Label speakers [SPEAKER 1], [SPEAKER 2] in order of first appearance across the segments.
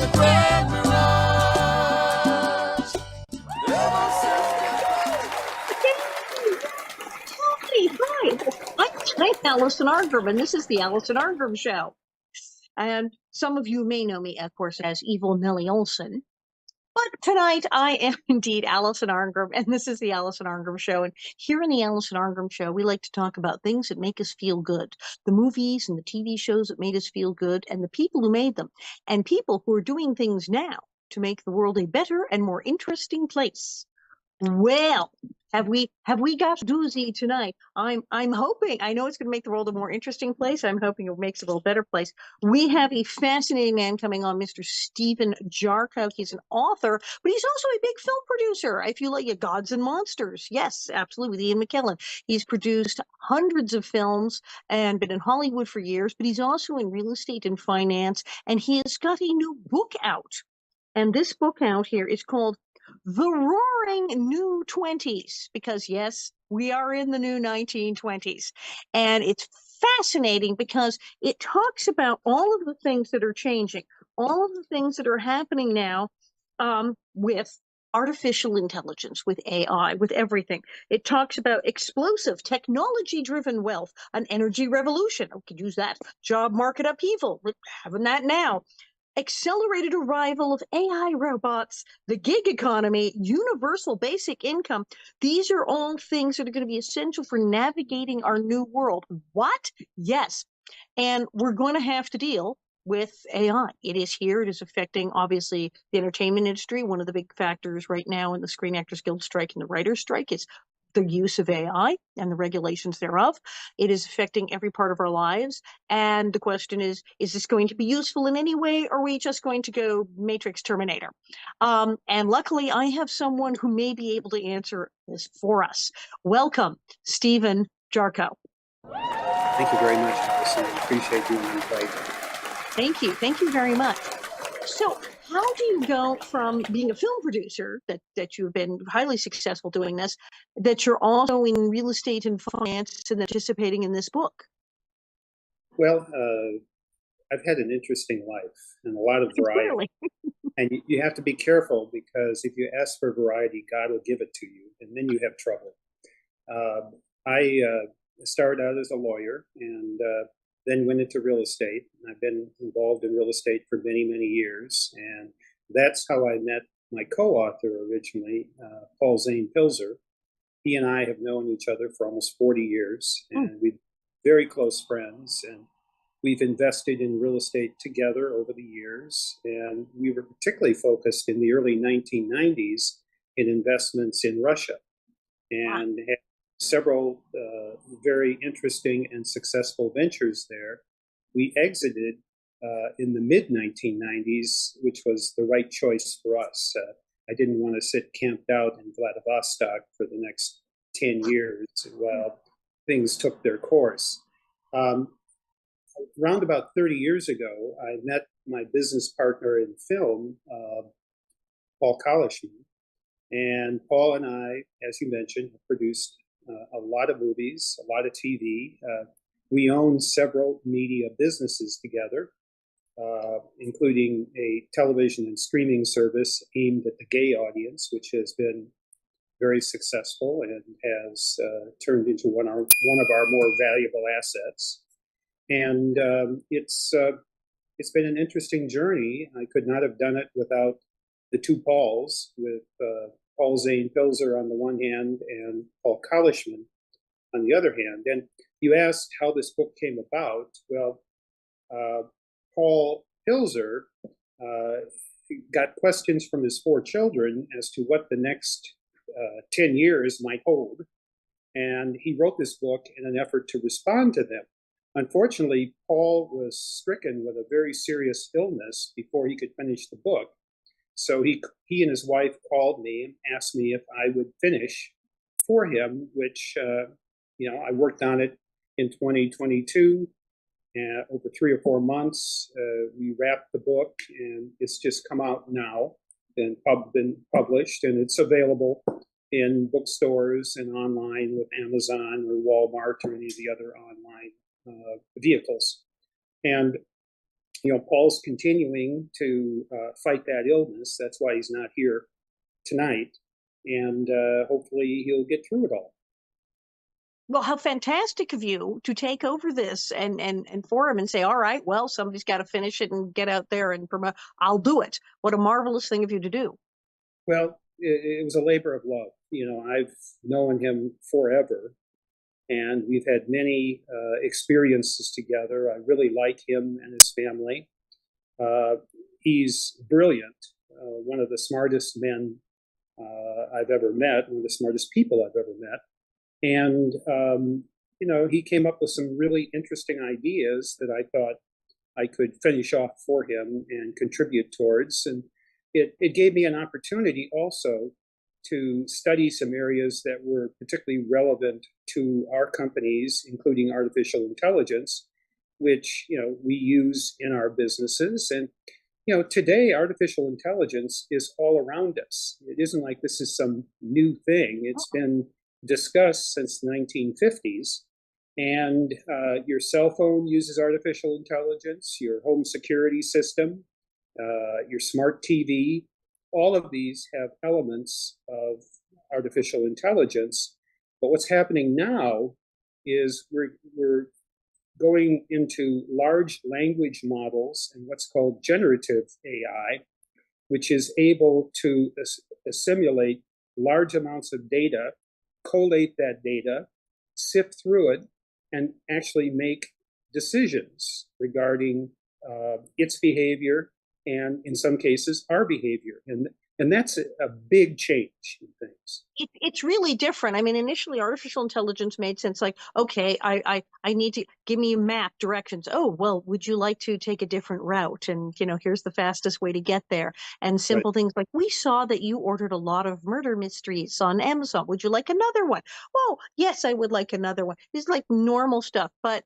[SPEAKER 1] the grand mirage.
[SPEAKER 2] I'm Alison Arngrim, and this is the Alison Arngrim Show. And some of you may know me, of course, as Evil Millie Olson. But tonight I am indeed Alison Arngrim, and this is the Alison Arngrim Show. And here in the Alison Arngrim Show, we like to talk about things that make us feel good. The movies and the TV shows that made us feel good, and the people who made them, and people who are doing things now to make the world a better and more interesting place. Well, have we got a doozy tonight? I'm hoping. I know it's going to make the world a more interesting place. I'm hoping it makes it a little better place. We have a fascinating man coming on, Mr. Stephen Jarchow. He's an author, but he's also a big film producer. If you like your Gods and Monsters, yes, absolutely, with Ian McKellen. He's produced hundreds of films and been in Hollywood for years, but he's also in real estate and finance, and he has got a new book out. And this book out here is called The Roaring New Twenties, because yes, we are in the new 1920s. And it's fascinating because it talks about all of the things that are changing, all of the things that are happening now with artificial intelligence, with AI, with everything. It talks about explosive technology-driven wealth, an energy revolution. We could use that. Job market upheaval. We're having that now. Accelerated arrival of AI robots, the gig economy, universal basic income. These are all things that are going to be essential for navigating our new world. What? Yes. And we're going to have to deal with AI. It is here. It is affecting, obviously, the entertainment industry. One of the big factors right now in the Screen Actors Guild strike and the writers' strike is the use of AI and the regulations thereof. It is affecting every part of our lives. And the question is this going to be useful in any way, or are we just going to go Matrix Terminator? And luckily, I have someone who may be able to answer this for us. Welcome, Stephen Jarchow.
[SPEAKER 3] Thank you very much, Alison. I appreciate you inviting me.
[SPEAKER 2] Thank you. Thank you very much. So how do you go from being a film producer, that you've been highly successful doing this, that you're also in real estate and finance and participating in this book?
[SPEAKER 3] Well, I've had an interesting life and a lot of variety.
[SPEAKER 2] Clearly.
[SPEAKER 3] And you have to be careful, because if you ask for variety, God will give it to you, and then you have trouble. I started out as a lawyer and then went into real estate. I've been involved in real estate for many, many years. And that's how I met my co-author originally, Paul Zane Pilzer. He and I have known each other for almost 40 years, and we're very close friends. And we've invested in real estate together over the years. And we were particularly focused in the early 1990s in investments in Russia, and had several very interesting and successful ventures there. We exited in the mid-1990s, which was the right choice for us. I didn't want to sit camped out in Vladivostok for the next 10 years while things took their course. Around about 30 years ago, I met my business partner in film, Paul Kalishman. And Paul and I, as you mentioned, have produced a lot of movies, a lot of TV. We own several media businesses together, including a television and streaming service aimed at the gay audience, which has been very successful and has turned into one of our more valuable assets. And it's been an interesting journey. I could not have done it without the two Pauls, with Paul Zane Pilzer on the one hand and Paul Kalishman on the other hand. And you asked how this book came about. Well, Paul Pilzer got questions from his 4 children as to what the next 10 years might hold. And he wrote this book in an effort to respond to them. Unfortunately, Paul was stricken with a very serious illness before he could finish the book. So he and his wife called me and asked me if I would finish for him, which, I worked on it in 2022. Over 3 or 4 months, we wrapped the book, and it's just come out now, been published, and it's available in bookstores and online with Amazon or Walmart or any of the other online vehicles. And Paul's continuing to fight that illness. That's why he's not here tonight. And hopefully he'll get through it all.
[SPEAKER 2] Well, how fantastic of you to take over this and for him and say, all right, well, somebody's got to finish it and get out there and promote. I'll do it. What a marvelous thing of you to do.
[SPEAKER 3] Well, it was a labor of love. I've known him forever, and we've had many experiences together. I really like him and his family. He's brilliant, one of the smartest men I've ever met, one of the smartest people I've ever met. And, he came up with some really interesting ideas that I thought I could finish off for him and contribute towards. And it gave me an opportunity also to study some areas that were particularly relevant to our companies, including artificial intelligence, which, we use in our businesses. And, today artificial intelligence is all around us. It isn't like this is some new thing. It's been discussed since the 1950s. And your cell phone uses artificial intelligence, your home security system, your smart TV, all of these have elements of artificial intelligence. But what's happening now is we're going into large language models and what's called generative AI, which is able to assimilate large amounts of data, collate that data, sift through it, and actually make decisions regarding its behavior and, in some cases, our behavior. And that's a big change in things.
[SPEAKER 2] It's really different. I mean, initially, artificial intelligence made sense. Like, okay, I need to give me a map, directions. Oh, well, would you like to take a different route? And, here's the fastest way to get there. And simple things like, we saw that you ordered a lot of murder mysteries on Amazon. Would you like another one? Oh, yes, I would like another one. It's like normal stuff. But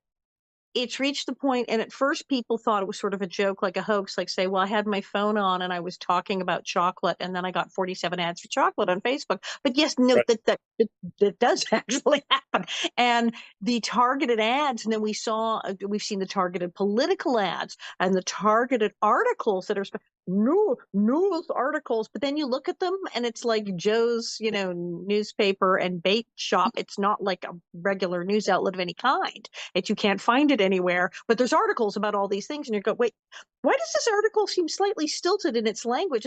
[SPEAKER 2] it's reached the point, and at first people thought it was sort of a joke, like a hoax, like say, well, I had my phone on and I was talking about chocolate, and then I got 47 ads for chocolate on Facebook. But yes, no, that does actually happen. And the targeted ads, and then we've seen the targeted political ads and the targeted articles that are news articles, but then you look at them and it's like Joe's, newspaper and bait shop. It's not like a regular news outlet of any kind. You can't find it anywhere, but there's articles about all these things, and you go, wait, why does this article seem slightly stilted in its language?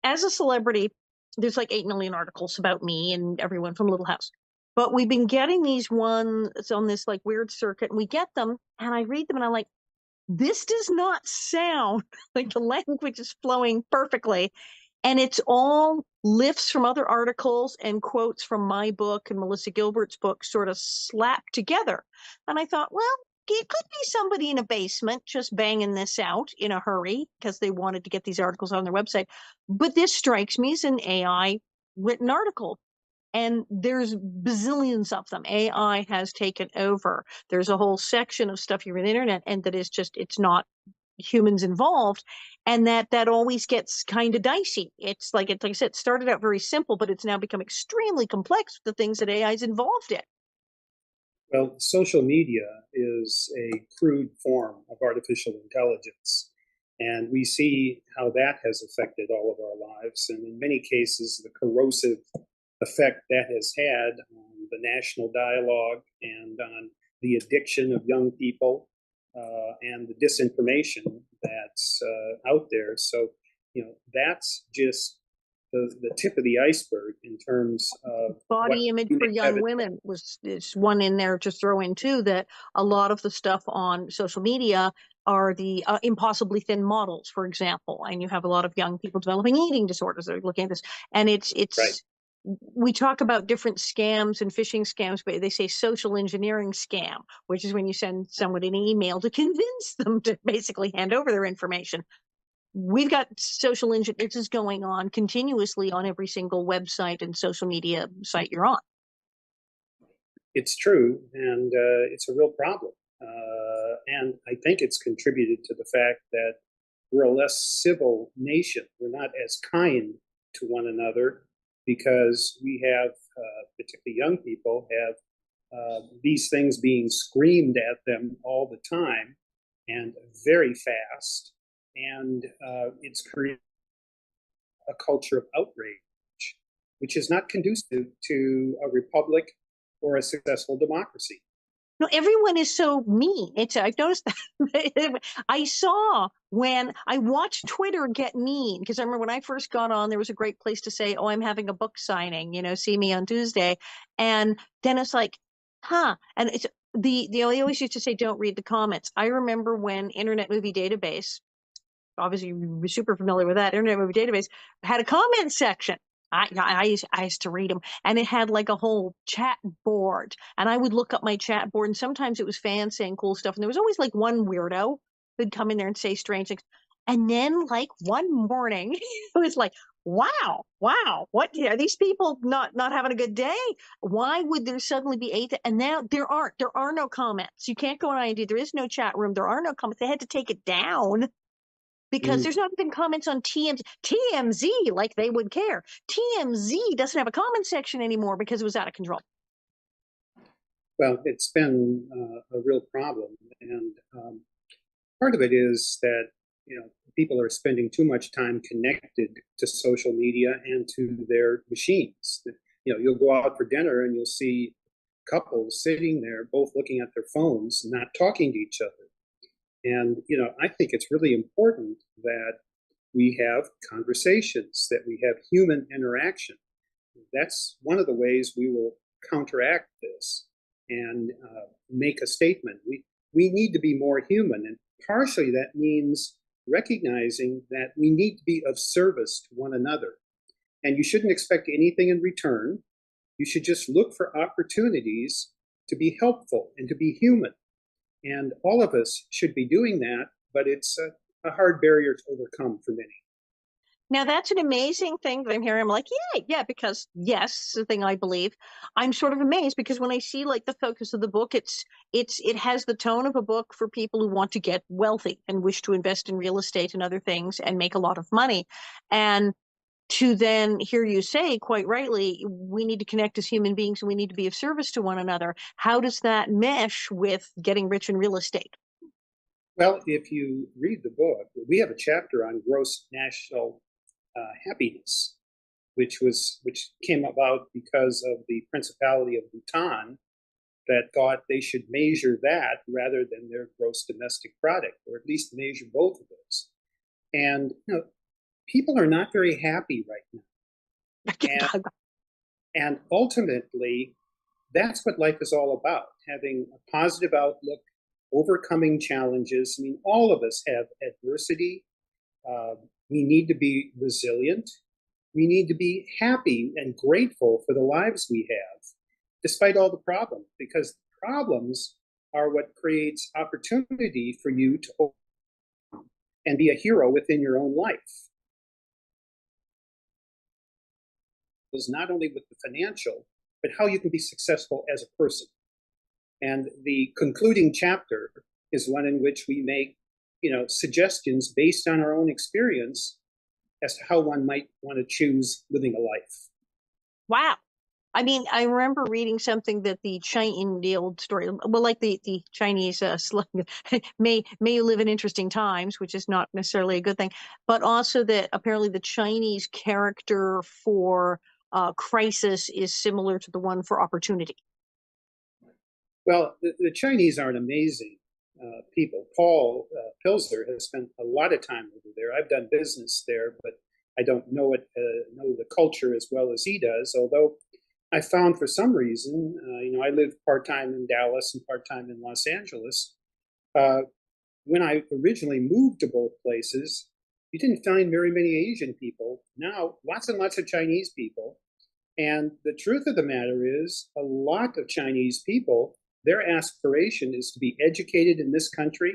[SPEAKER 2] As a celebrity, there's like 8 million articles about me and everyone from Little House. But we've been getting these ones on this like weird circuit, and we get them, and I read them, and I'm like, this does not sound like the language is flowing perfectly. And it's all lifts from other articles and quotes from my book and Melissa Gilbert's book sort of slapped together. And I thought, well, it could be somebody in a basement just banging this out in a hurry because they wanted to get these articles on their website. But this strikes me as an AI written article. And there's bazillions of them. AI has taken over. There's a whole section of stuff here on the internet, and that is just, it's not humans involved, and that always gets kind of dicey. It's like I said, it started out very simple, but it's now become extremely complex with the things that AI is involved in.
[SPEAKER 3] Well, social media is a crude form of artificial intelligence, and we see how that has affected all of our lives, and in many cases, the corrosive effect that has had on the national dialogue and on the addiction of young people and the disinformation that's out there. So, that's just the tip of the iceberg in terms of
[SPEAKER 2] body image for young women is one in there to throw in too, that a lot of the stuff on social media are the impossibly thin models, for example, and you have a lot of young people developing eating disorders that are looking at this, and it's
[SPEAKER 3] right.
[SPEAKER 2] We talk about different scams and phishing scams, but they say social engineering scam, which is when you send someone an email to convince them to basically hand over their information. We've got social engineering. This is going on continuously on every single website and social media site you're on.
[SPEAKER 3] It's true, and it's a real problem. And I think it's contributed to the fact that we're a less civil nation. We're not as kind to one another because we have, particularly young people, have these things being screamed at them all the time. and very fast, and it's created a culture of outrage, which is not conducive to a republic or a successful democracy.
[SPEAKER 2] No, everyone is so mean. I've noticed that. I saw when I watched Twitter get mean, because I remember when I first got on, there was a great place to say, "Oh, I'm having a book signing, see me on Tuesday." And then it's like, huh. And it's they always used to say, "Don't read the comments." I remember when Internet Movie Database, obviously you're super familiar with that, Internet Movie Database, had a comment section. I used to read them, and it had like a whole chat board, and I would look up my chat board, and sometimes it was fans saying cool stuff, and there was always like one weirdo who'd come in there and say strange things. And then like one morning, it was like, wow, what are these people not having a good day? Why would there suddenly be eight? And now there are no comments. You can't go on IMDb. There is no chat room. There are no comments. They had to take it down because there's not even comments on TMZ like they would care. TMZ doesn't have a comment section anymore because it was out of control.
[SPEAKER 3] Well, it's been a real problem, and part of it is that people are spending too much time connected to social media and to their machines. You'll go out for dinner and you'll see couples sitting there, both looking at their phones, not talking to each other. And, I think it's really important that we have conversations, that we have human interaction. That's one of the ways we will counteract this and make a statement. We need to be more human. And partially that means recognizing that we need to be of service to one another. And you shouldn't expect anything in return. You should just look for opportunities to be helpful and to be human. And all of us should be doing that, but it's a hard barrier to overcome for many.
[SPEAKER 2] Now that's an amazing thing that I'm hearing. I'm like, yeah, because yes, the thing I believe. I'm sort of amazed because when I see like the focus of the book, it has the tone of a book for people who want to get wealthy and wish to invest in real estate and other things and make a lot of money. And to then hear you say quite rightly, we need to connect as human beings and we need to be of service to one another. How does that mesh with getting rich in real estate?
[SPEAKER 3] Well, if you read the book, we have a chapter on gross national happiness, which came about because of the Principality of Bhutan that thought they should measure that rather than their gross domestic product, or at least measure both of those. And people are not very happy right now. And ultimately, that's what life is all about, having a positive outlook, overcoming challenges. I mean, all of us have adversity. We need to be resilient. We need to be happy and grateful for the lives we have, despite all the problems, because problems are what creates opportunity for you to overcome and be a hero within your own life. Is not only with the financial, but how you can be successful as a person. And the concluding chapter is one in which we make, suggestions based on our own experience as to how one might want to choose living a life.
[SPEAKER 2] Wow. I mean, I remember reading something that in the old story, well, like the Chinese may you live in interesting times, which is not necessarily a good thing, but also that apparently the Chinese character for crisis is similar to the one for opportunity.
[SPEAKER 3] Well, the Chinese are an amazing people. Paul Pilzer has spent a lot of time over there. I've done business there, but I don't know the culture as well as he does. Although I found for some reason, I live part-time in Dallas and part-time in Los Angeles. When I originally moved to both places, you didn't find very many Asian people. Now, lots and lots of Chinese people. And the truth of the matter is, a lot of Chinese people, their aspiration is to be educated in this country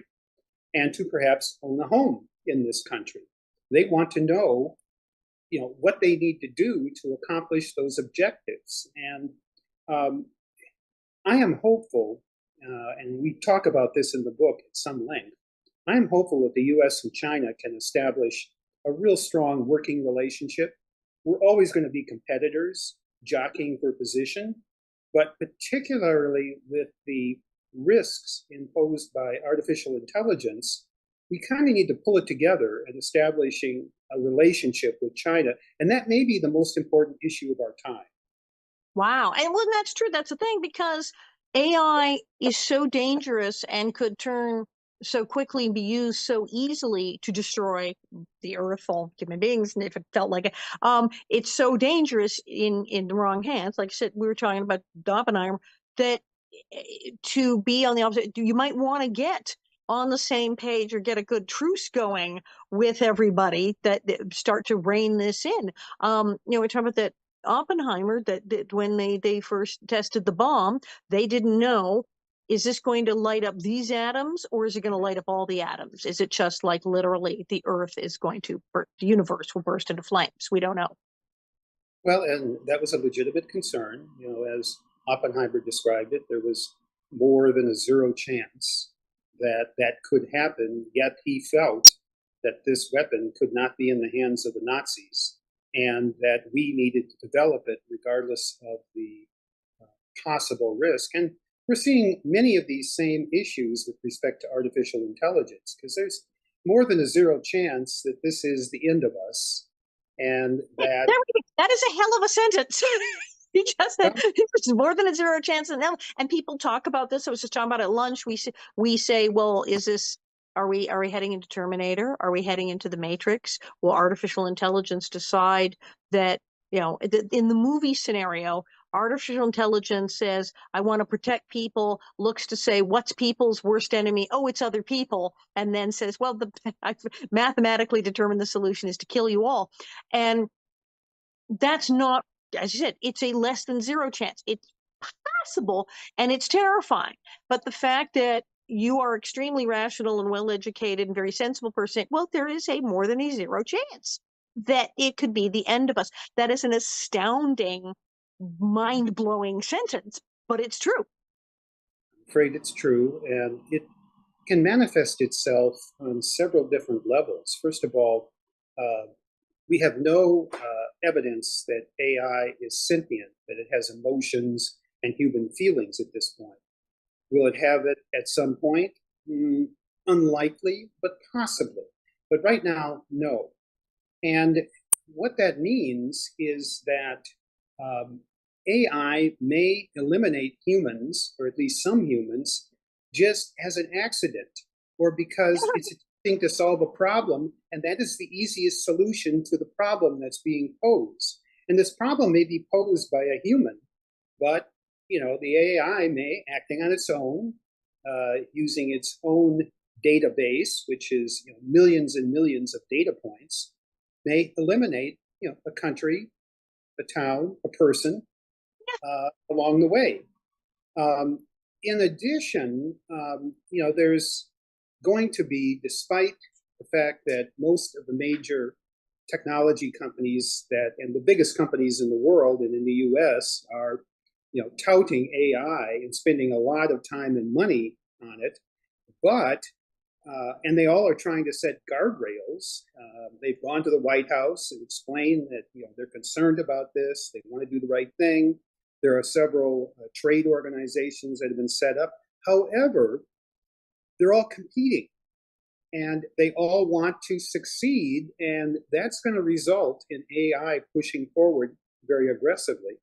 [SPEAKER 3] and to perhaps own a home in this country. They want to know, what they need to do to accomplish those objectives. And I am hopeful, and we talk about this in the book at some length, I am hopeful that the U.S. and China can establish a real strong working relationship. We're always going to be competitors, jockeying for position, but particularly with the risks imposed by artificial intelligence, we kind of need to pull it together and establishing a relationship with China. And that may be the most important issue of our time.
[SPEAKER 2] Wow. And well, that's true. That's the thing, because AI is so dangerous and could turn so quickly and be used so easily to destroy the earth, all human beings, and if it felt like it. It's so dangerous in the wrong hands. Like I said, we were talking about Oppenheimer, that to be on the opposite, you might want to get on the same page or get a good truce going with everybody that start to rein this in. We're talking about that Oppenheimer, that when they first tested the bomb, they didn't know, is this going to light up these atoms, or is it going to light up all the atoms? Is it just like literally the earth is going to the universe will burst into flames? We don't know.
[SPEAKER 3] Well, and that was a legitimate concern. As Oppenheimer described it, there was more than a zero chance that that could happen, yet he felt that this weapon could not be in the hands of the Nazis, and that we needed to develop it regardless of the possible risk. And we're seeing many of these same issues with respect to artificial intelligence, because there's more than a zero chance that this is the end of us, and
[SPEAKER 2] that is a hell of a sentence. Because there's more than a zero chance, and people talk about this. I was just talking about at lunch. We say, well, is this? Are we heading into Terminator? Are we heading into the Matrix? Will artificial intelligence decide that, in the movie scenario, artificial intelligence says, I want to protect people, looks to say, what's people's worst enemy? Oh, it's other people. And then says, well, I've mathematically determined the solution is to kill you all. And that's not, as you said, it's a less than zero chance. It's possible, and it's terrifying. But the fact that you are extremely rational and well-educated and very sensible person, well, there is a more than a zero chance that it could be the end of us. That is an astounding, mind-blowing sentence, but it's true.
[SPEAKER 3] I'm afraid it's true, and it can manifest itself on several different levels. First of all, we have no evidence that AI is sentient, that it has emotions and human feelings at this point. Will it have it at some point? Unlikely, but possibly. But right now, no. And what that means is that AI may eliminate humans, or at least some humans, just as an accident, or because it's attempting to solve a problem, and that is the easiest solution to the problem that's being posed. And this problem may be posed by a human, but the AI may, acting on its own, using its own database, which is millions and millions of data points, may eliminate a country, a town, a person along the way. In addition, there's going to be, despite the fact that most of the major technology companies and the biggest companies in the world and in the U.S. are touting AI and spending a lot of time and money on it, but and they all are trying to set guardrails. They've gone to the White House and explained that they're concerned about this. They want to do the right thing. There are several trade organizations that have been set up. However, they're all competing, and they all want to succeed, and that's going to result in AI pushing forward very aggressively.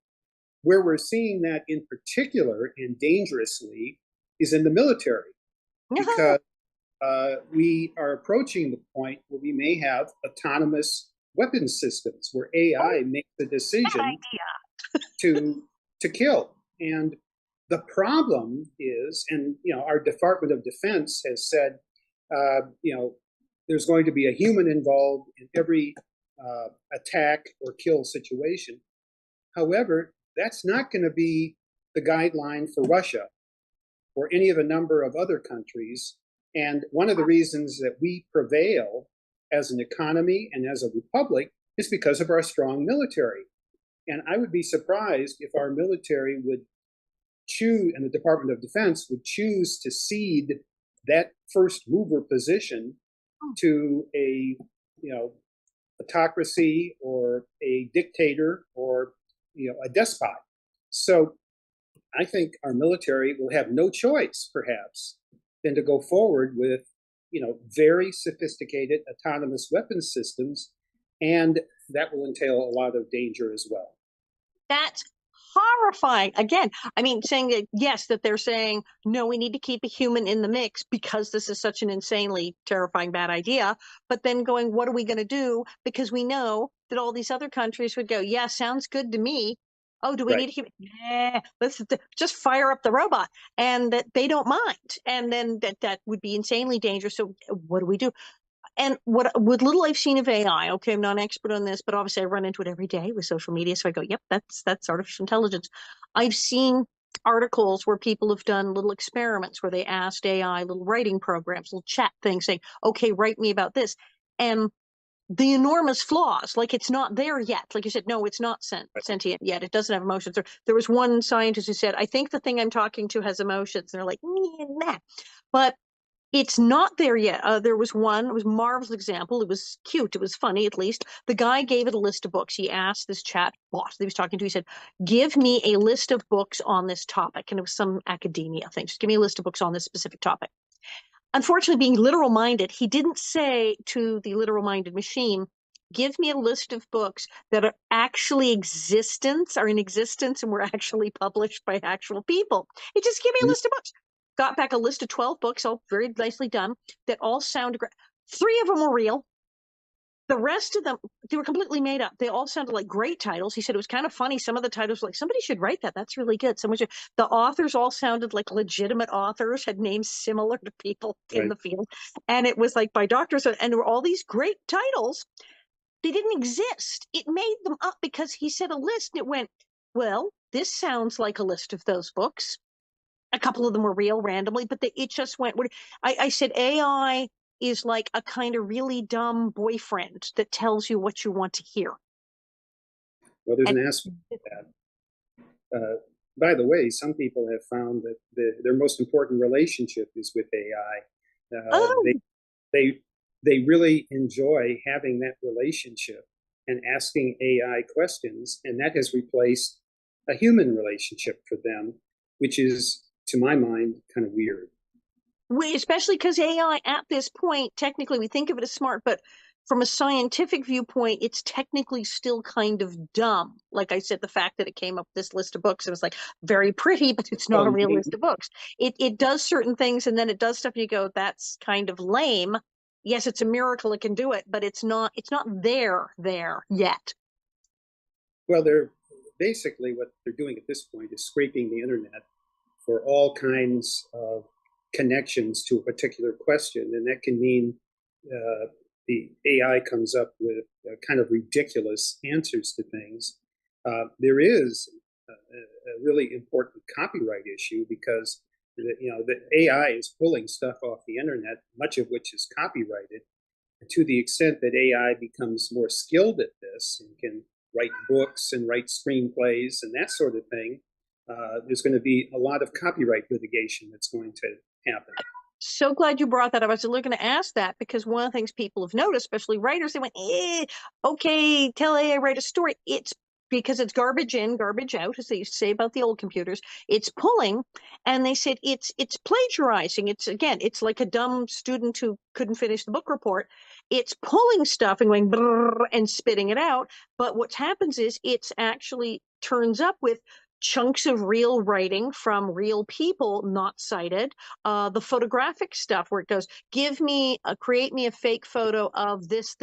[SPEAKER 3] Where we're seeing that in particular and dangerously is in the military, because we are approaching the point where we may have autonomous weapons systems where AI makes the decision to kill. And the problem is, and our Department of Defense has said, there's going to be a human involved in every attack or kill situation. However, that's not going to be the guideline for Russia or any of a number of other countries. And one of the reasons that we prevail as an economy and as a republic is because of our strong military. And I would be surprised if our military would choose, and the Department of Defense would choose to cede that first mover position to a autocracy or a dictator or a despot. So I think our military will have no choice, perhaps, than to go forward with, very sophisticated autonomous weapons systems, and that will entail a lot of danger as well.
[SPEAKER 2] That's horrifying. Again, I mean, saying that, yes, that they're saying, no, we need to keep a human in the mix because this is such an insanely terrifying bad idea. But then going, what are we going to do? Because we know that all these other countries would go, yeah, sounds good to me. Oh, do we
[SPEAKER 3] Right.
[SPEAKER 2] need a human? Yeah, let's just fire up the robot. And that they don't mind. And then that would be insanely dangerous. So what do we do? And what little I've seen of AI, okay, I'm not an expert on this, but obviously I run into it every day with social media. So I go, yep, that's artificial intelligence. I've seen articles where people have done little experiments where they asked AI little writing programs, little chat things saying, okay, write me about this. And the enormous flaws, like it's not there yet. Like you said, no, it's not sentient yet. It doesn't have emotions. There was one scientist who said, I think the thing I'm talking to has emotions. And they're like, nah. But it's not there yet. There was one, it was a marvelous example. It was cute. It was funny, at least. The guy gave it a list of books. He asked this chat bot that he was talking to, he said, give me a list of books on this topic. And it was some academia thing. Just give me a list of books on this specific topic. Unfortunately, being literal minded, he didn't say to the literal minded machine, give me a list of books that are actually are in existence and were actually published by actual people. It just give me a list of books. Got back a list of 12 books, all very nicely done, that all sounded great. 3 of them were real. The rest of them, they were completely made up. They all sounded like great titles. He said it was kind of funny. Some of the titles were like, somebody should write that. That's really good. The authors all sounded like legitimate authors, had names similar to people in the field. And it was like by doctors, and there were all these great titles. They didn't exist. It made them up because he said a list and it went, well, this sounds like a list of those books. A couple of them were real randomly, but it just went. I said AI is like a kind of really dumb boyfriend that tells you what you want to hear.
[SPEAKER 3] Well, there's an aspect of that. By the way, some people have found that their most important relationship is with AI. They really enjoy having that relationship and asking AI questions, and that has replaced a human relationship for them, which is, to my mind, kind of weird.
[SPEAKER 2] Especially because AI at this point, technically we think of it as smart, but from a scientific viewpoint, it's technically still kind of dumb. Like I said, the fact that it came up with this list of books, it was like very pretty, but it's not a real list of books. It does certain things and then it does stuff and you go, that's kind of lame. Yes, it's a miracle it can do it, but it's not there yet.
[SPEAKER 3] Well, they're basically what they're doing at this point is scraping the internet for all kinds of connections to a particular question, and that can mean the AI comes up with kind of ridiculous answers to things. There is a really important copyright issue because the AI is pulling stuff off the internet, much of which is copyrighted. And to the extent that AI becomes more skilled at this and can write books and write screenplays and that sort of thing, there's going to be a lot of copyright litigation that's going to happen.
[SPEAKER 2] So glad you brought that up. I was looking to ask that because one of the things people have noticed, especially writers, they went, okay, tell AI write a story. It's because it's garbage in, garbage out, as they used to say about the old computers. It's pulling, and they said it's plagiarizing. It's like a dumb student who couldn't finish the book report. It's pulling stuff and going brrr and spitting it out. But what happens is it's actually turns up with chunks of real writing from real people not cited, the photographic stuff where it goes, create me a fake photo of this,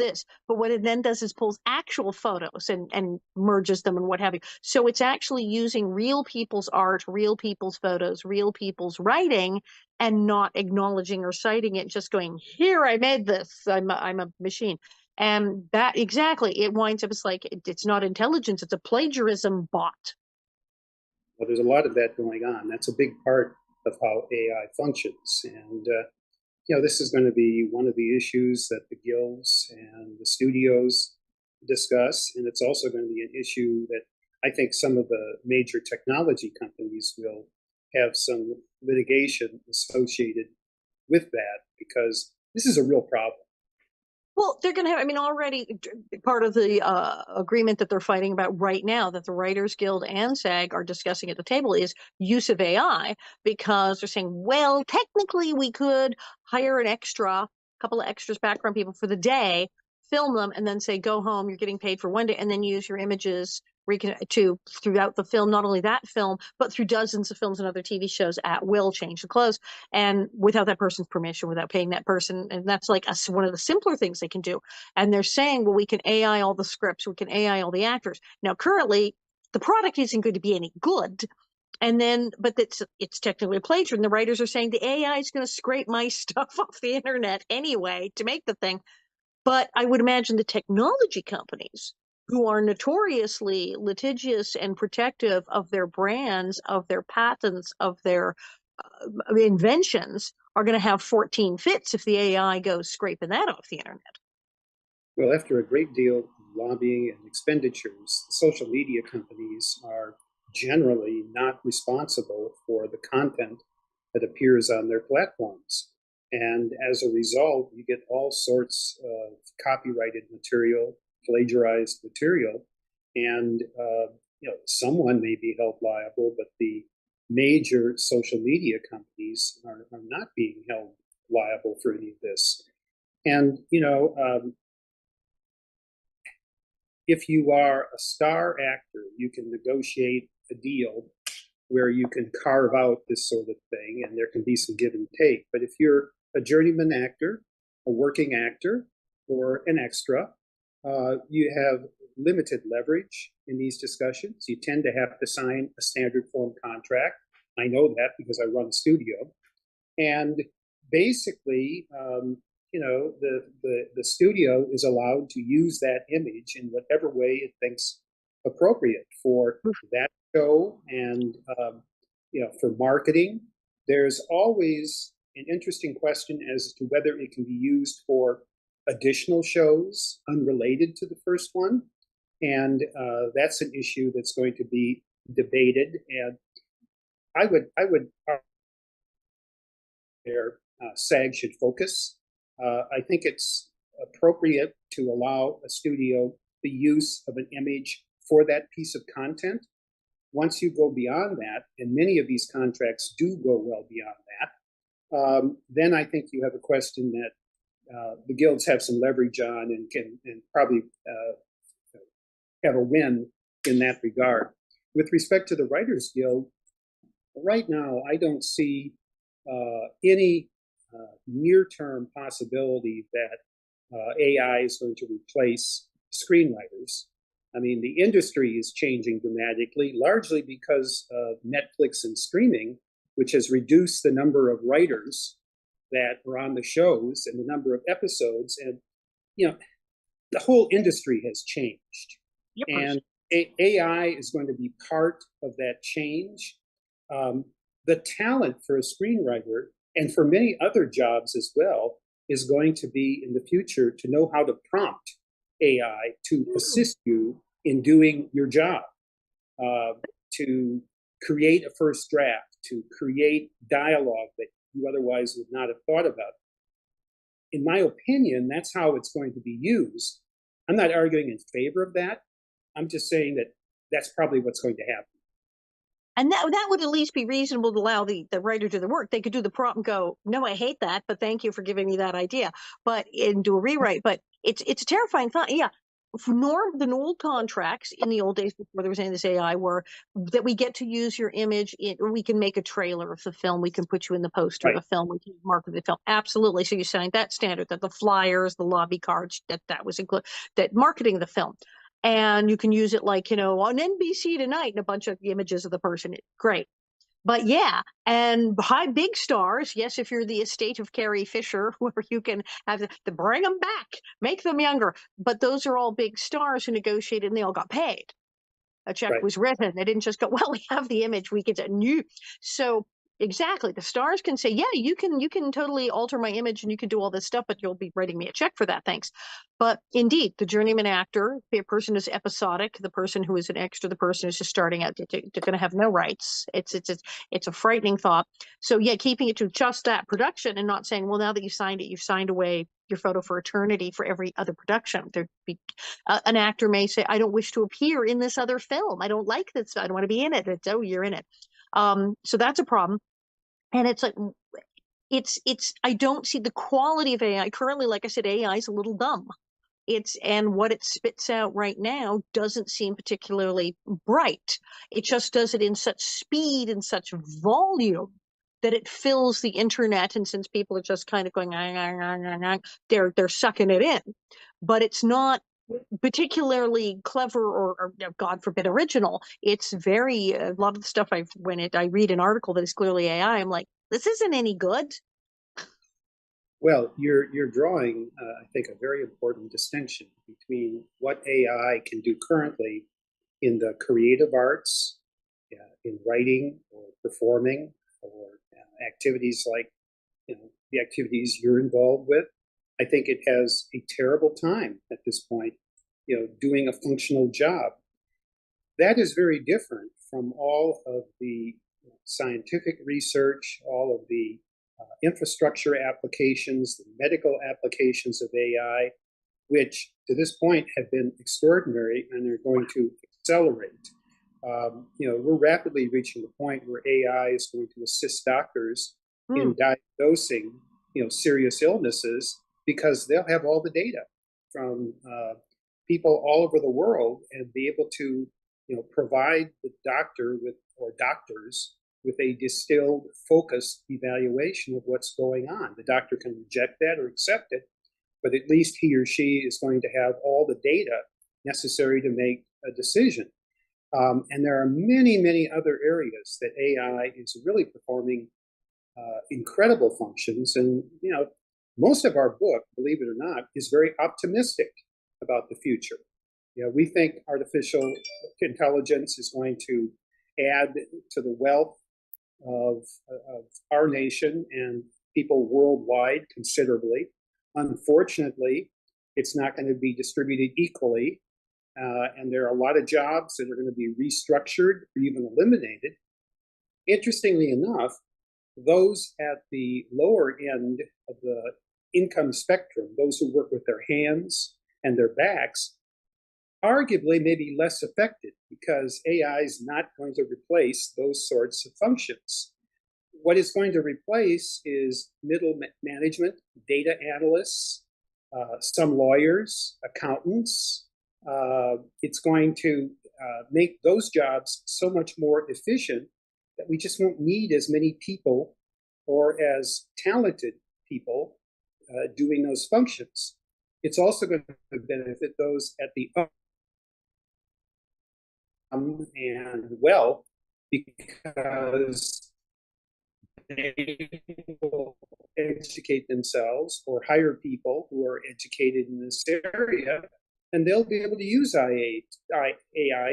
[SPEAKER 2] but what it then does is pulls actual photos and merges them and what have you. So it's actually using real people's art, real people's photos, real people's writing, and not acknowledging or citing it, just going, here, I made this, I'm a machine. And that exactly, it winds up, it's like, it's not intelligence, it's a plagiarism bot.
[SPEAKER 3] Well, there's a lot of that going on. That's a big part of how AI functions. And, this is going to be one of the issues that the guilds and the studios discuss. And it's also going to be an issue that I think some of the major technology companies will have some litigation associated with that, because this is a real problem.
[SPEAKER 2] Well, they're going to have, I mean, already part of the agreement that they're fighting about right now, that the Writers Guild and SAG are discussing at the table, is use of AI, because they're saying, well, technically we could hire an extra, a couple of extras, background people for the day, film them, and then say, go home, you're getting paid for one day, and then use your images to throughout the film, not only that film, but through dozens of films and other TV shows at will, change the clothes, and without that person's permission, without paying that person. And that's like one of the simpler things they can do. And they're saying, well, we can AI all the scripts, we can AI all the actors. Now, currently, the product isn't going to be any good. And then, but it's technically a plagiarism. The writers are saying the AI is going to scrape my stuff off the internet anyway to make the thing. But I would imagine the technology companies, who are notoriously litigious and protective of their brands, of their patents, of their inventions, are going to have 14 fits if the AI goes scraping that off the internet.
[SPEAKER 3] Well, after a great deal of lobbying and expenditures, the social media companies are generally not responsible for the content that appears on their platforms. And as a result, you get all sorts of copyrighted material, plagiarized material, and someone may be held liable, but the major social media companies are not being held liable for any of this. And if you are a star actor, you can negotiate a deal where you can carve out this sort of thing, and there can be some give and take. But if you're a journeyman actor, a working actor, or an extra, you have limited leverage in these discussions. You tend to have to sign a standard form contract. I know that because I run a studio. And basically, the studio is allowed to use that image in whatever way it thinks appropriate for that show and for marketing. There's always an interesting question as to whether it can be used for additional shows unrelated to the first one, and that's an issue that's going to be debated. And I would their SAG should focus. I think it's appropriate to allow a studio the use of an image for that piece of content. Once you go beyond that, and many of these contracts do go well beyond that, then I think you have a question that the guilds have some leverage on and can probably have a win in that regard. With respect to the Writers Guild, right now I don't see any near-term possibility that AI is going to replace screenwriters. I mean, the industry is changing dramatically, largely because of Netflix and streaming, which has reduced the number of writers that are on the shows and the number of episodes. And, the whole industry has changed. Yep. And AI is going to be part of that change. The talent for a screenwriter, and for many other jobs as well, is going to be in the future to know how to prompt AI to assist you in doing your job, to create a first draft, to create dialogue that you otherwise would not have thought about. In my opinion, that's how it's going to be used. I'm not arguing in favor of that. I'm just saying that that's probably what's going to happen.
[SPEAKER 2] And that would at least be reasonable to allow the writer to do the work. They could do the prompt and go, no, I hate that, but thank you for giving me that idea. And do a rewrite. But it's a terrifying thought. Yeah. The Newell contracts in the old days before there was any of this AI were that we get to use your image we can make a trailer of the film, we can put you in the poster of the film, we can market the film. Absolutely. So you signed that standard, that the flyers, the lobby cards, that was included, that marketing the film. And you can use it like, on NBC Tonight and a bunch of images of the person. Great. But yeah, and big stars, yes, if you're the estate of Carrie Fisher, where you can have to bring them back, make them younger. But those are all big stars who negotiated and they all got paid. A check was written. They didn't just go, well, we have the image, we get a new. So Exactly. The stars can say, yeah, you can totally alter my image and you can do all this stuff, but you'll be writing me a check for that. Thanks. But indeed, the journeyman actor, the person is episodic, the person who is an extra, the person who's just starting out, they're going to have no rights. It's a frightening thought. So yeah, keeping it to just that production and not saying, well, now that you signed it, you've signed away your photo for eternity for every other production. There'd be an actor may say, I don't wish to appear in this other film. I don't like this. I don't want to be in it. It's, oh, you're in it. So that's a problem. And it's like I don't see the quality of AI currently. Like I said, AI is a little dumb. And what it spits out right now doesn't seem particularly bright. It just does it in such speed and such volume that it fills the internet. And since people are just kind of going, they're sucking it in. But it's not particularly clever or God forbid original. It's very a lot of the stuff I read an article that is clearly AI, I'm like, this isn't any good.
[SPEAKER 3] Well, you're drawing, I think, a very important distinction between what AI can do currently in the creative arts, in writing or performing, or activities like the activities you're involved with. I think it has a terrible time at this point, doing a functional job. That is very different from all of the scientific research, all of the infrastructure applications, the medical applications of AI, which to this point have been extraordinary and are going to accelerate. We're rapidly reaching the point where AI is going to assist doctors in diagnosing, serious illnesses because they'll have all the data from people all over the world and be able to, provide the doctor or doctors with a distilled, focused evaluation of what's going on. The doctor can reject that or accept it, but at least he or she is going to have all the data necessary to make a decision. And there are many, many other areas that AI is really performing incredible functions. And, most of our book, believe it or not, is very optimistic about the future. We think artificial intelligence is going to add to the wealth of our nation and people worldwide considerably. Unfortunately, it's not going to be distributed equally. And there are a lot of jobs that are going to be restructured or even eliminated. Interestingly enough, those at the lower end of the income spectrum, those who work with their hands and their backs, arguably may be less affected because AI is not going to replace those sorts of functions. What it's going to replace is middle management, data analysts, some lawyers, accountants. It's going to make those jobs so much more efficient that we just won't need as many people or as talented people doing those functions. It's also going to benefit those at the and well, because they will educate themselves or hire people who are educated in this area, and they'll be able to use AI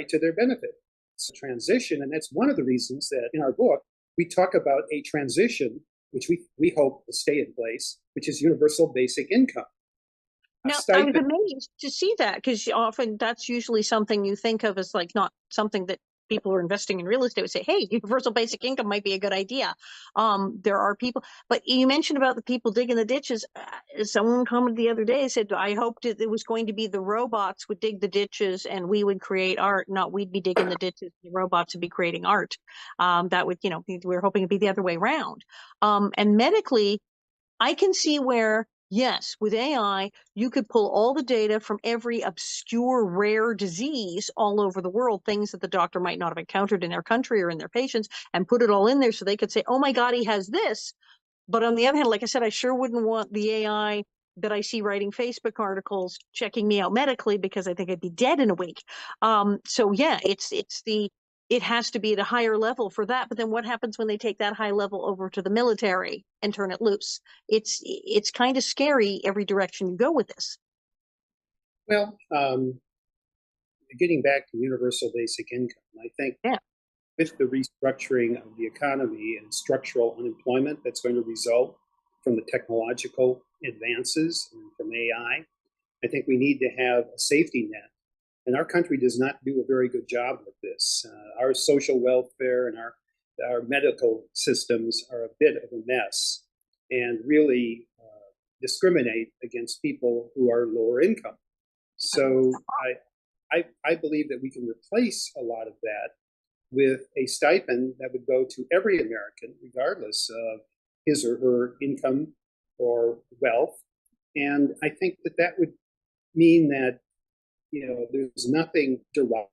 [SPEAKER 3] to their benefit. It's a transition, and that's one of the reasons that in our book we talk about a transition, which we hope will stay in place, which is universal basic income.
[SPEAKER 2] Now, I was amazed to see that because often that's usually something you think of as like not something that people who are investing in real estate would say, hey, universal basic income might be a good idea. There are people, but you mentioned about the people digging the ditches. Someone commented the other day, said, I hoped it was going to be the robots would dig the ditches and we would create art, not we'd be digging the ditches, the robots would be creating art. That would, we're hoping it'd be the other way around. And medically, I can see where, yes, with AI, you could pull all the data from every obscure rare disease all over the world, things that the doctor might not have encountered in their country or in their patients, and put it all in there so they could say, oh my God, he has this. But on the other hand, like I said, I sure wouldn't want the AI that I see writing Facebook articles checking me out medically because I think I'd be dead in a week. So yeah, it has to be at a higher level for that. But then what happens when they take that high level over to the military and turn it loose? It's kind of scary every direction you go with this.
[SPEAKER 3] Well, getting back to universal basic income, I think with the restructuring of the economy and structural unemployment that's going to result from the technological advances and from AI. I think we need to have a safety net. And our country does not do a very good job with this. Our social welfare and our medical systems are a bit of a mess and really discriminate against people who are lower income. So I believe that we can replace a lot of that with a stipend that would go to every American, regardless of his or her income or wealth. And I think that that would mean that, you know, there's nothing derived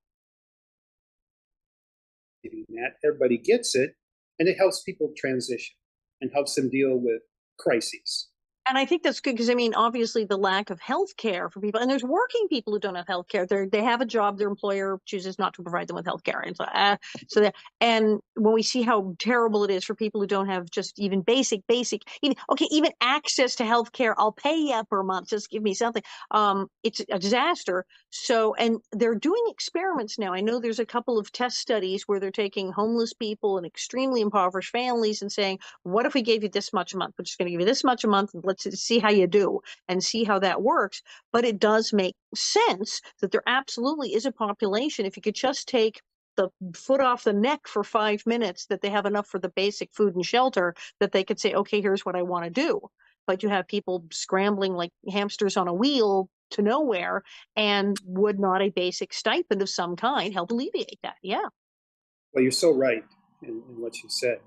[SPEAKER 3] that everybody gets it, and it helps people transition and helps them deal with crises.
[SPEAKER 2] And I think that's good because, I mean, obviously the lack of health care for people, and there's working people who don't have health care. They have a job, their employer chooses not to provide them with health care. And so that, and when we see how terrible it is for people who don't have just even basic, even access to health care, I'll pay you per month, just give me something. It's a disaster. So, and they're doing experiments now. I know there's a couple of test studies where they're taking homeless people and extremely impoverished families and saying, what if we gave you this much a month? We're just going to give you this much a month. Let's see how you do and see how that works. But it does make sense that there absolutely is a population. If you could just take the foot off the neck for 5 minutes, that they have enough for the basic food and shelter, that they could say, okay, here's what I want to do. But you have people scrambling like hamsters on a wheel to nowhere, and would not a basic stipend of some kind help alleviate that? Yeah.
[SPEAKER 3] Well, you're so right in what you said.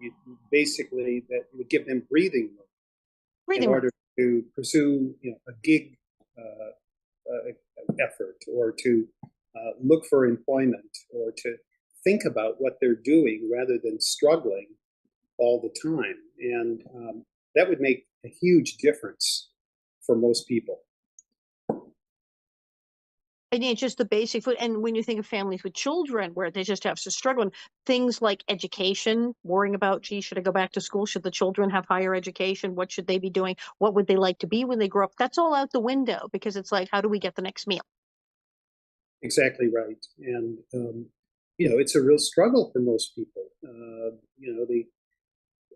[SPEAKER 3] Basically, that would give them breathing room in order to pursue, you know, a gig effort, or to look for employment, or to think about what they're doing rather than struggling all the time. And that would make a huge difference for most people.
[SPEAKER 2] And it's just the basic food. And when you think of families with children where they just have to struggle, things like education, worrying about, gee, should I go back to school? Should the children have higher education? What should they be doing? What would they like to be when they grow up? That's all out the window, because it's like, how do we get the next meal?
[SPEAKER 3] Exactly right. And, you know, it's a real struggle for most people. You know,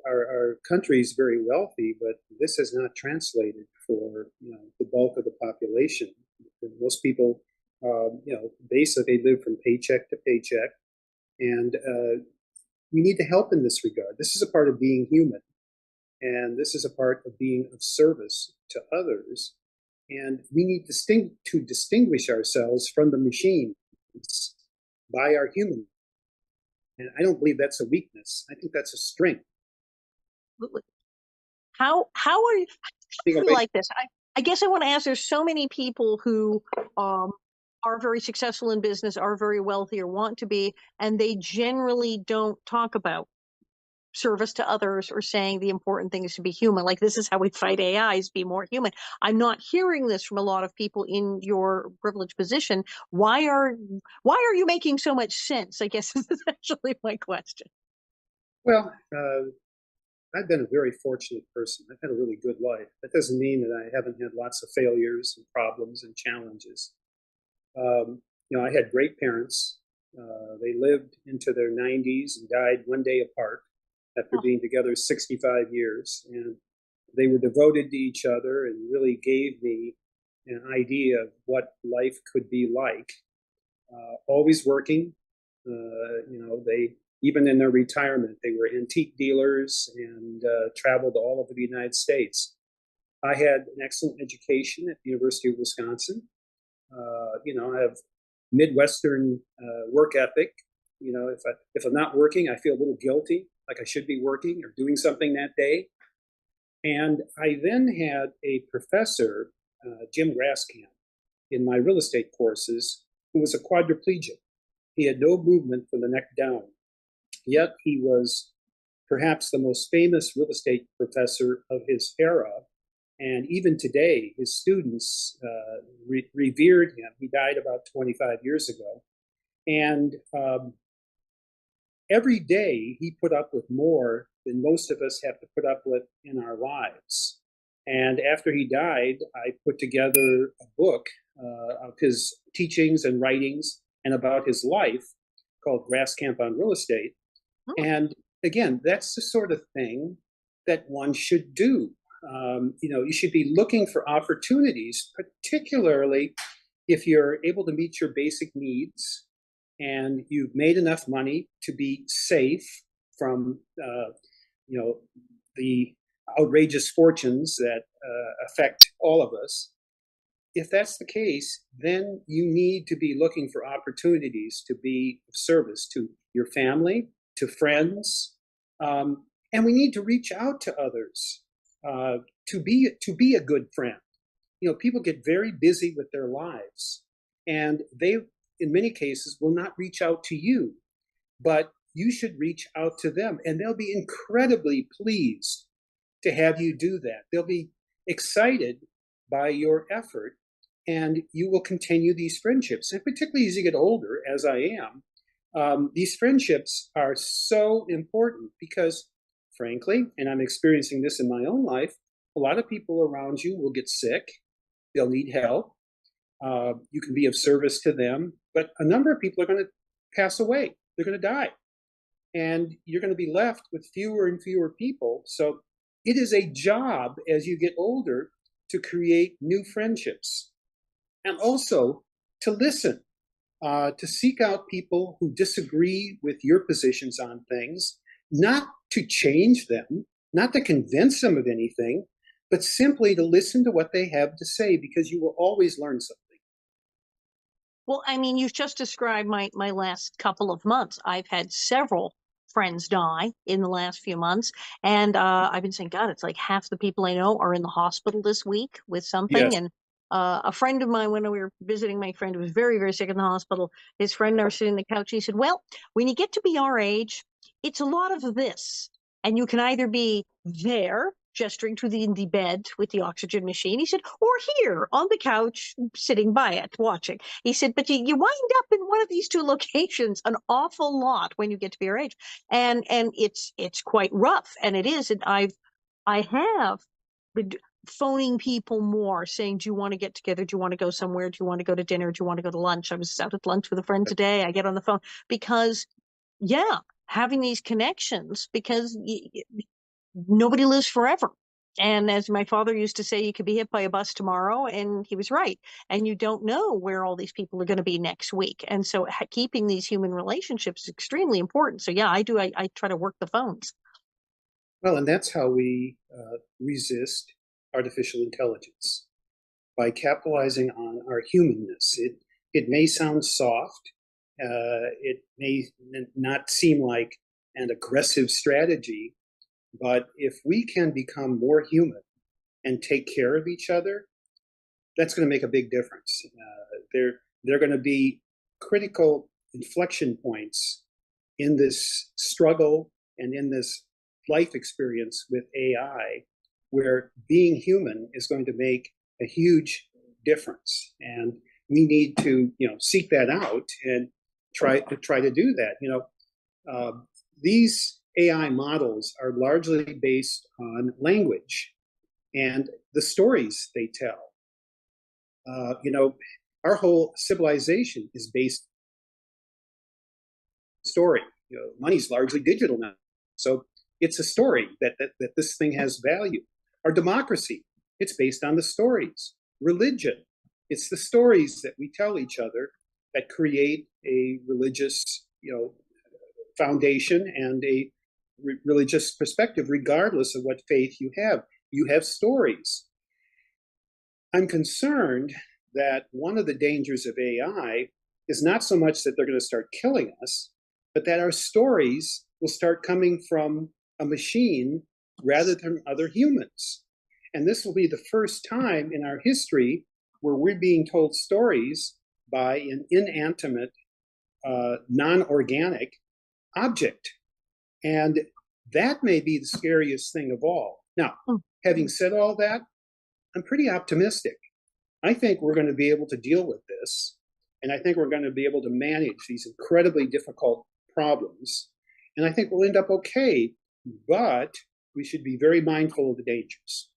[SPEAKER 3] our country is very wealthy, but this has not translated for, you know, the bulk of the population. Most people, you know, basically live from paycheck to paycheck, and we need to help in this regard. This is a part of being human, and this is a part of being of service to others. And we need to distinguish ourselves from the machines by our human. And I don't believe that's a weakness. I think that's a strength.
[SPEAKER 2] How are you like this? I guess I want to ask, there's so many people who are very successful in business, are very wealthy, or want to be, and they generally don't talk about service to others or saying the important thing is to be human. Like, this is how we fight AI, is be more human. I'm not hearing this from a lot of people in your privileged position. Why are you making so much sense, I guess, is essentially my question.
[SPEAKER 3] Well, I've been a very fortunate person. I've had a really good life. That doesn't mean that I haven't had lots of failures and problems and challenges. You know, I had great parents. They lived into their 90s and died one day apart after being together 65 years. And they were devoted to each other and really gave me an idea of what life could be like. Always working. You know, even in their retirement, they were antique dealers and traveled all over the United States. I had an excellent education at the University of Wisconsin. You know, I have Midwestern work ethic. You know, if I'm not working, I feel a little guilty, like I should be working or doing something that day. And I then had a professor, Jim Graskamp, in my real estate courses, who was a quadriplegic. He had no movement from the neck down. Yet he was perhaps the most famous real estate professor of his era. And even today, his students revered him. He died about 25 years ago. And every day he put up with more than most of us have to put up with in our lives. And after he died, I put together a book of his teachings and writings and about his life called Graskamp on Real Estate. And again, that's the sort of thing that one should do. You should be looking for opportunities, particularly if you're able to meet your basic needs and you've made enough money to be safe from, the outrageous fortunes that affect all of us. If that's the case, then you need to be looking for opportunities to be of service to your family, to friends, and we need to reach out to others to be a good friend. People get very busy with their lives, and they, in many cases, will not reach out to you, but you should reach out to them, and they'll be incredibly pleased to have you do that. They'll be excited by your effort, and you will continue these friendships. And particularly as you get older, as I am, these friendships are so important because, frankly, and I'm experiencing this in my own life, a lot of people around you will get sick. They'll need help. You can be of service to them, but a number of people are going to pass away. They're going to die. And you're going to be left with fewer and fewer people. So it is a job as you get older to create new friendships and also to listen, to seek out people who disagree with your positions on things, not to change them, not to convince them of anything, but simply to listen to what they have to say, because you will always learn something.
[SPEAKER 2] Well, I mean, you've just described my last couple of months. I've had several friends die in the last few months, and I've been saying, God, it's like half the people I know are in the hospital this week with something.
[SPEAKER 3] Yes.
[SPEAKER 2] And a friend of mine, when we were visiting my friend who was very, very sick in the hospital, his friend and I were sitting on the couch. He said, well, when you get to be our age, it's a lot of this. And you can either be there, gesturing to the bed with the oxygen machine, he said, or here on the couch, sitting by it, watching. He said, but you wind up in one of these two locations an awful lot when you get to be our age. And it's quite rough. And it is. And I have been phoning people more, saying, do you want to get together? Do you want to go somewhere? Do you want to go to dinner? Do you want to go to lunch? I was out at lunch with a friend today. I get on the phone because, yeah, having these connections, because nobody lives forever. And as my father used to say, you could be hit by a bus tomorrow, and he was right. And you don't know where all these people are going to be next week. And so keeping these human relationships is extremely important. So yeah, I do. I try to work the phones.
[SPEAKER 3] Well, and that's how we resist artificial intelligence, by capitalizing on our humanness. It may sound soft. It may not seem like an aggressive strategy, but if we can become more human and take care of each other, that's going to make a big difference. They're going to be critical inflection points in this struggle and in this life experience with AI, where being human is going to make a huge difference. And we need to, seek that out and try to do that. These AI models are largely based on language and the stories they tell. Our whole civilization is based on story. Money's largely digital now, so it's a story that this thing has value. Our democracy, it's based on the stories. Religion, it's the stories that we tell each other that create a religious, foundation and a religious perspective, regardless of what faith you have. You have stories. I'm concerned that one of the dangers of AI is not so much that they're going to start killing us, but that our stories will start coming from a machine rather than other humans. And this will be the first time in our history where we're being told stories by an inanimate, non-organic object. And that may be the scariest thing of all. Now, having said all that, I'm pretty optimistic. I think we're going to be able to deal with this. And I think we're going to be able to manage these incredibly difficult problems. And I think we'll end up okay, but we should be very mindful of the dangers.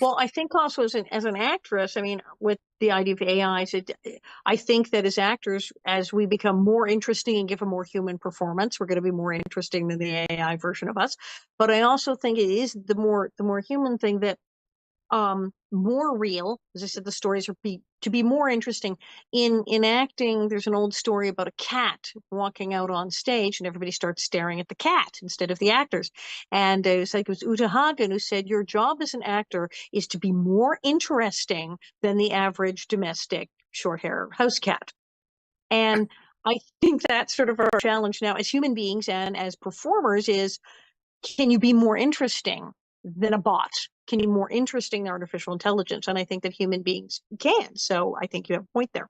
[SPEAKER 2] Well, I think also as an actress, I mean, with the idea of AIs, I think that as actors, as we become more interesting and give a more human performance, we're going to be more interesting than the AI version of us. But I also think it is the more human thing that more real. As I said, the stories are to be more interesting. In acting, there's an old story about a cat walking out on stage and everybody starts staring at the cat instead of the actors. And it was Uta Hagen who said, your job as an actor is to be more interesting than the average domestic short hair house cat. And I think that's sort of our challenge now as human beings and as performers is, can you be more interesting than a bot? Can you be more interesting than artificial intelligence? And I think that human beings can. So I think you have a point there.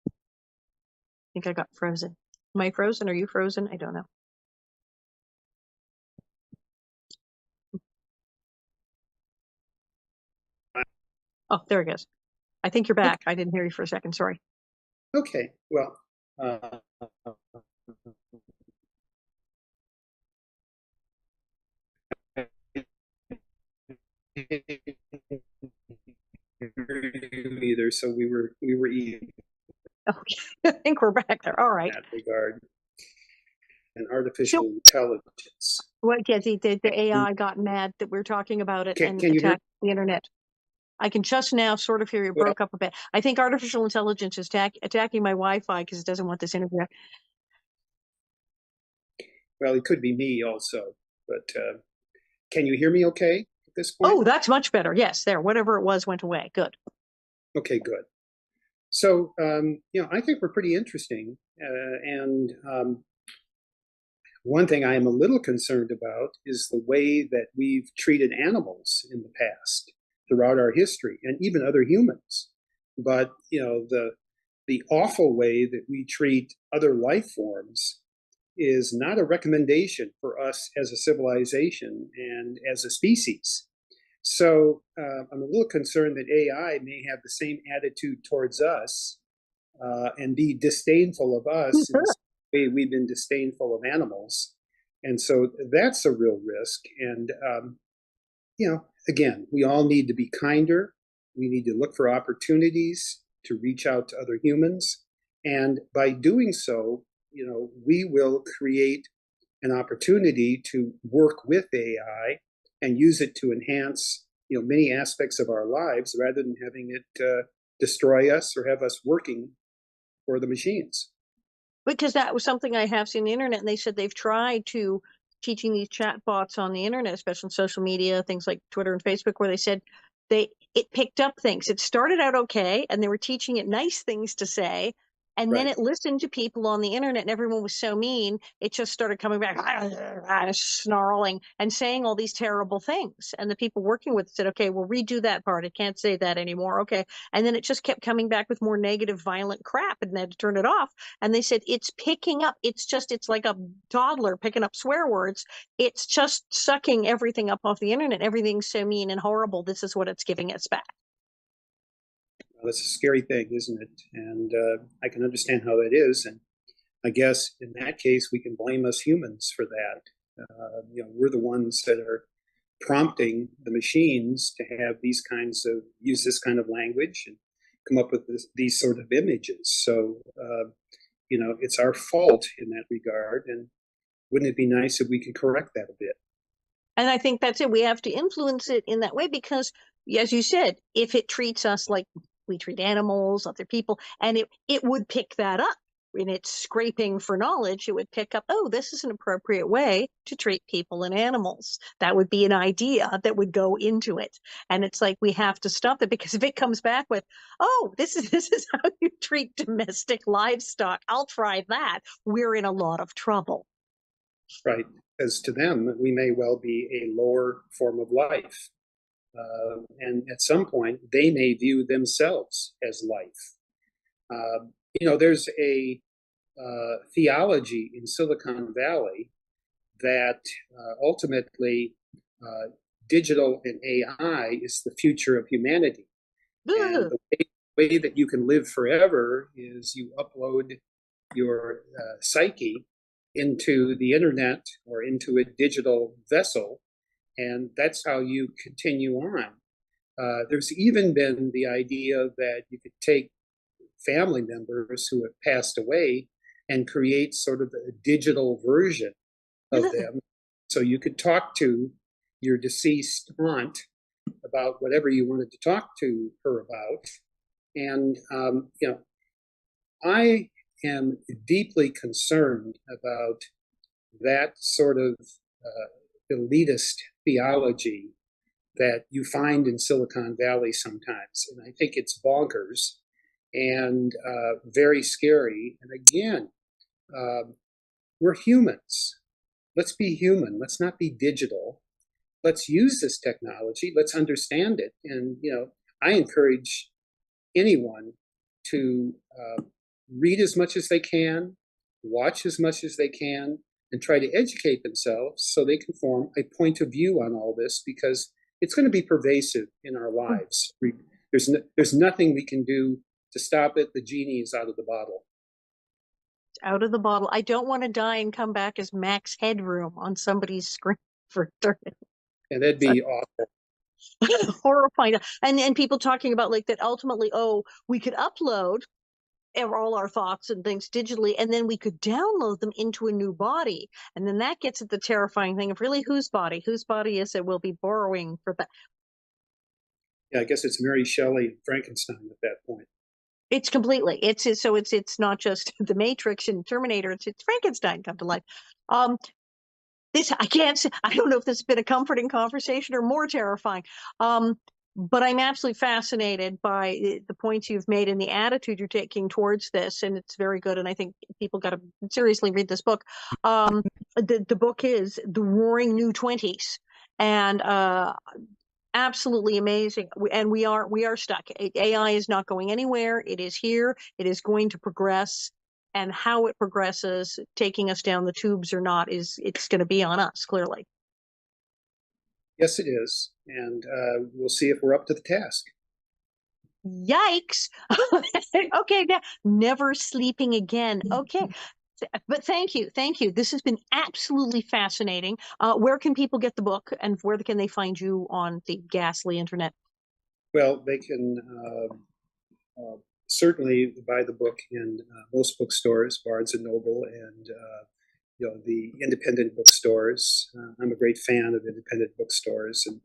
[SPEAKER 2] I think I got frozen. Am I frozen? Are you frozen? I don't know. Oh, there it goes. I think you're back. I didn't hear you for a second. Sorry.
[SPEAKER 3] Okay, well, either, so we were even
[SPEAKER 2] Okay. I think we're back there. All
[SPEAKER 3] in
[SPEAKER 2] right.
[SPEAKER 3] that regard. And artificial intelligence.
[SPEAKER 2] Well, yeah, the AI got mad that we're talking about it and
[SPEAKER 3] Can you hear?
[SPEAKER 2] attacked the internet. I can just now sort of hear you
[SPEAKER 3] Well,
[SPEAKER 2] broke up a bit. I think artificial intelligence is attacking my Wi-Fi because it doesn't want this interview.
[SPEAKER 3] well, it could be me also, but can you hear me okay at this point?
[SPEAKER 2] Oh, that's much better. Yes, there. Whatever it was went away. Good.
[SPEAKER 3] Okay, good. So, I think we're pretty interesting. And one thing I am a little concerned about is the way that we've treated animals in the past throughout our history, and even other humans. But, the awful way that we treat other life forms is not a recommendation for us as a civilization and as a species. So I'm a little concerned that AI may have the same attitude towards us and be disdainful of us in the way we've been disdainful of animals. And so that's a real risk. And, again, we all need to be kinder. We need to look for opportunities to reach out to other humans. And by doing so, we will create an opportunity to work with AI and use it to enhance, many aspects of our lives rather than having it destroy us or have us working for the machines.
[SPEAKER 2] Because that was something I have seen on the internet, and they said they've tried to teaching these chat bots on the internet, especially on social media, things like Twitter and Facebook, where they said it picked up things. It started out okay, and they were teaching it nice things to say, and then
[SPEAKER 3] Right.
[SPEAKER 2] it listened to people on the internet, and everyone was so mean, it just started coming back, snarling and saying all these terrible things. And the people working with it said, okay, we'll redo that part. It can't say that anymore. Okay. And then it just kept coming back with more negative, violent crap, and they had to turn it off. And they said it's picking up, it's like a toddler picking up swear words. It's just sucking everything up off the internet. Everything's so mean and horrible. This is what it's giving us back.
[SPEAKER 3] Well, that's a scary thing, isn't it? And I can understand how that is. And I guess in that case, we can blame us humans for that. We're the ones that are prompting the machines to have use this kind of language and come up with these sort of images. So, it's our fault in that regard. And wouldn't it be nice if we could correct that a bit?
[SPEAKER 2] And I think that's it. We have to influence it in that way because, as you said, if it treats us like we treat animals, other people, and it would pick that up in its scraping for knowledge, it would pick up, oh, this is an appropriate way to treat people and animals. That would be an idea that would go into it. And it's like we have to stop it because if it comes back with, oh, this is how you treat domestic livestock, I'll try that, we're in a lot of trouble.
[SPEAKER 3] Right. As to them, we may well be a lower form of life. And at some point, they may view themselves as life. There's a theology in Silicon Valley that ultimately digital and AI is the future of humanity. And the way that you can live forever is you upload your psyche into the internet or into a digital vessel, and that's how you continue on. There's even been the idea that you could take family members who have passed away and create sort of a digital version of them. So you could talk to your deceased aunt about whatever you wanted to talk to her about. And, I am deeply concerned about that sort of elitist theology that you find in Silicon Valley sometimes. And I think it's bonkers and very scary. And again, we're humans. Let's be human. Let's not be digital. Let's use this technology. Let's understand it. And, I encourage anyone to read as much as they can, watch as much as they can, and try to educate themselves so they can form a point of view on all this, because it's going to be pervasive in our lives. There's nothing we can do to stop it. The genie is out of the bottle.
[SPEAKER 2] It's out of the bottle. I don't want to die and come back as Max Headroom on somebody's screen for 30.
[SPEAKER 3] And that'd be awful.
[SPEAKER 2] Horrifying. And people talking about like that ultimately, we could upload all our thoughts and things digitally, and then we could download them into a new body. And then that gets at the terrifying thing of really whose body is it we'll be borrowing for that.
[SPEAKER 3] Yeah, I guess it's Mary Shelley and Frankenstein at that point.
[SPEAKER 2] It's completely. It's not just the Matrix and Terminator. It's Frankenstein come to life. This I can't say. I don't know if this has been a comforting conversation or more terrifying. But I'm absolutely fascinated by the points you've made and the attitude you're taking towards this, and it's very good. And I think people got to seriously read this book. The book is The Roaring Twenties, and absolutely amazing. And we are stuck. AI is not going anywhere. It is here. It is going to progress, and how it progresses, taking us down the tubes or not, it's going to be on us, clearly.
[SPEAKER 3] Yes, it is. And we'll see if we're up to the task.
[SPEAKER 2] Yikes. Okay, never sleeping again. Okay. But thank you. This has been absolutely fascinating. Where can people get the book, and where can they find you on the ghastly internet?
[SPEAKER 3] Well, they can certainly buy the book in most bookstores, Barnes and Noble, and the independent bookstores. I'm a great fan of independent bookstores and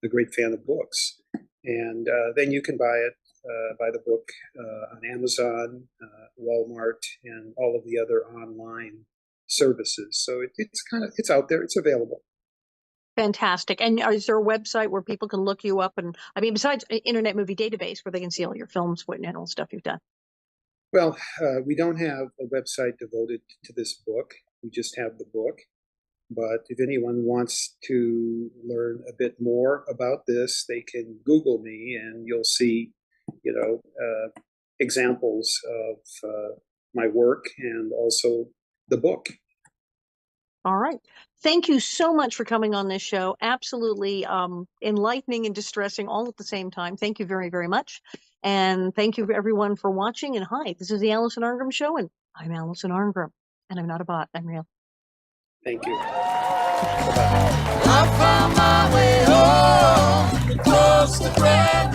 [SPEAKER 3] a great fan of books. And then you can buy the book on Amazon, Walmart, and all of the other online services. So it's out there. It's available.
[SPEAKER 2] Fantastic. And is there a website where people can look you up? And I mean, besides Internet Movie Database, where they can see all your films and all stuff you've done.
[SPEAKER 3] Well, we don't have a website devoted to this book. We just have the book. But if anyone wants to learn a bit more about this, they can Google me, and you'll see, examples of my work and also the book.
[SPEAKER 2] All right. Thank you so much for coming on this show. Absolutely enlightening and distressing all at the same time. Thank you very, very much. And thank you everyone for watching. And hi, this is the Alison Arngrim Show, and I'm Alison Arngrim. And I'm not a bot, I'm real.
[SPEAKER 3] Thank you.
[SPEAKER 1] I found my way home, across the grand